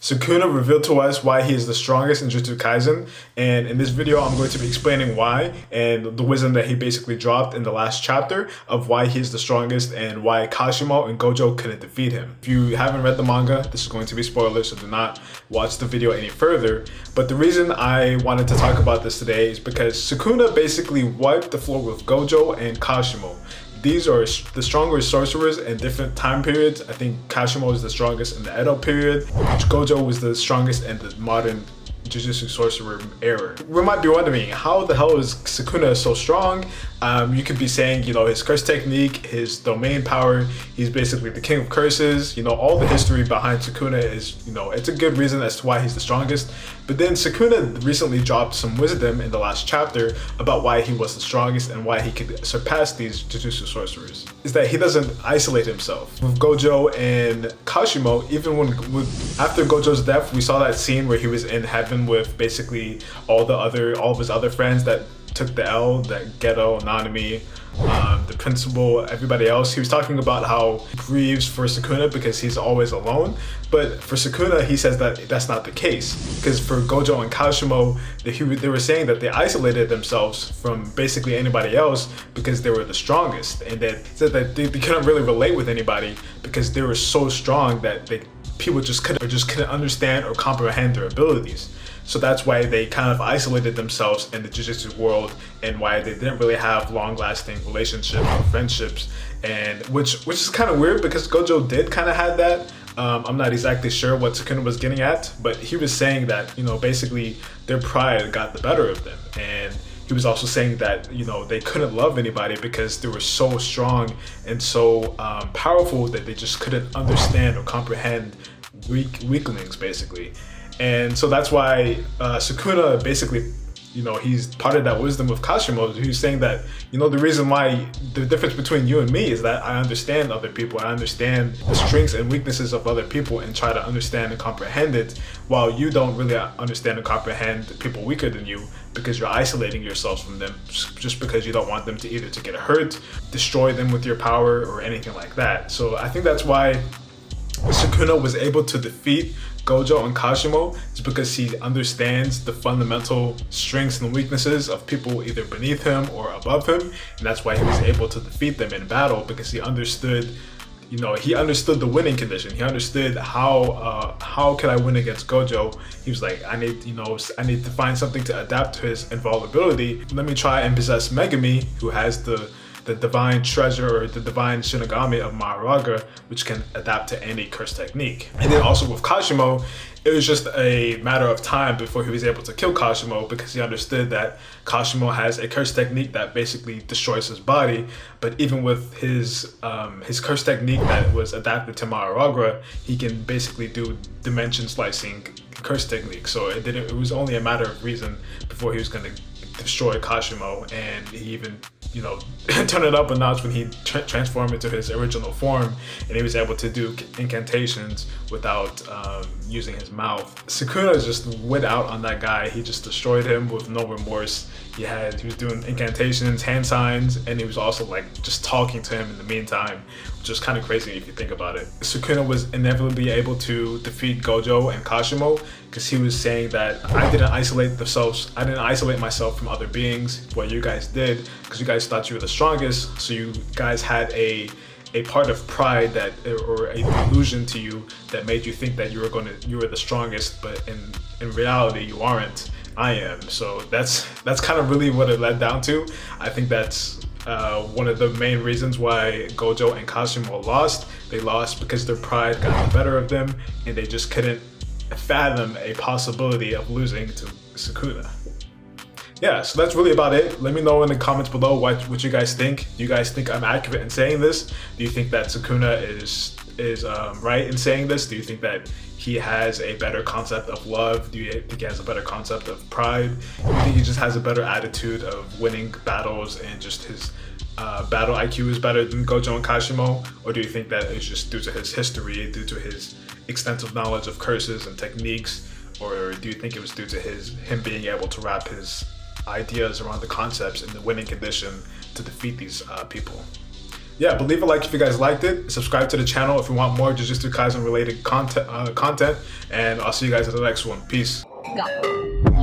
Sukuna revealed to us why he is the strongest in Jujutsu Kaisen, and in this video I'm going to be explaining why and the wisdom that he basically dropped in the last chapter of why he is the strongest and why Kashimo and Gojo couldn't defeat him. If you haven't read the manga, this is going to be spoilers, so do not watch the video any further. But the reason I wanted to talk about this today is because Sukuna basically wiped the floor with Gojo and Kashimo. These are the stronger sorcerers in different time periods. I think Kashimo is the strongest in the Edo period. Gojo was the strongest in the modern Jujutsu sorcerer era. We might be wondering, how the hell is Sukuna so strong? You could be saying, his curse technique, his domain power, he's basically the king of curses. All the history behind Sukuna is, it's a good reason as to why he's the strongest. But then Sukuna recently dropped some wisdom in the last chapter about why he was the strongest and why he could surpass these Jujutsu sorcerers. Is that he doesn't isolate himself. With Gojo and Kashimo, even after Gojo's death, we saw that scene where he was in heaven with basically all of his other friends that took the L, that Geto, Nanami, the principal, everybody else. He was talking about how he grieves for Sukuna because he's always alone. But for Sukuna, he says that that's not the case. Because for Gojo and Kashimo, they were saying that they isolated themselves from basically anybody else because they were the strongest. And that said that they couldn't really relate with anybody because they were so strong that people just couldn't understand or comprehend their abilities. So that's why they kind of isolated themselves in the Jujutsu world and why they didn't really have long-lasting relationships or friendships, and which is kind of weird because Gojo did kind of have that. I'm not exactly sure what Sukuna was getting at, but he was saying that, basically their pride got the better of them. And he was also saying that, they couldn't love anybody because they were so strong and so powerful that they just couldn't understand or comprehend weaklings, basically. And so that's why Sukuna basically, he's part of that wisdom with Kashimo. He's saying that, the reason why the difference between you and me is that I understand other people. I understand the strengths and weaknesses of other people and try to understand and comprehend it, while you don't really understand and comprehend people weaker than you because you're isolating yourselves from them just because you don't want them to either to get hurt, destroy them with your power, or anything like that. So I think that's why Sukuna was able to defeat Gojo and Kashimo, is because he understands the fundamental strengths and weaknesses of people either beneath him or above him, and that's why he was able to defeat them in battle, because he understood the winning condition. He understood how can I win against Gojo. He was like, I need to find something to adapt to his invulnerability. Let me try and possess Megami, who has the divine treasure or the divine Shinigami of Maharaga, which can adapt to any curse technique. And then also with Kashimo, it was just a matter of time before he was able to kill Kashimo, because he understood that Kashimo has a curse technique that basically destroys his body. But even with his curse technique that was adapted to Maharaga, he can basically do dimension slicing curse technique. So it was only a matter of reason before he was going to destroy Kashimo, and he even turn it up a notch when he transformed into his original form, and he was able to do incantations without using his mouth. Sukuna just went out on that guy. He just destroyed him with no remorse. He was doing incantations, hand signs, and he was also just talking to him in the meantime, which is kind of crazy if you think about it. Sukuna was inevitably able to defeat Gojo and Kashimo because he was saying that I didn't isolate myself from other beings, what you guys did, because you guys thought you were the strongest, so you guys had a part of pride or a delusion to you that made you think that you were the strongest, but in reality you aren't. I am. So that's kind of really what it led down to. I think that's one of the main reasons why Gojo and Kashimo lost. They lost because their pride got the better of them, and they just couldn't fathom a possibility of losing to Sukuna. Yeah, so that's really about it. Let me know in the comments below what you guys think. Do you guys think I'm accurate in saying this? Do you think that Sukuna is right in saying this? Do you think that he has a better concept of love? Do you think he has a better concept of pride? Do you think he just has a better attitude of winning battles and just his battle IQ is better than Gojo and Kashimo? Or do you think that it's just due to his history, due to his extensive knowledge of curses and techniques? Or do you think it was due to him being able to wrap his ideas around the concepts and the winning condition to defeat these people? yeah, but leave a like if you guys liked it. Subscribe to the channel if you want more Jujutsu Kaisen related content. And I'll see you guys in the next one. Peace. Go.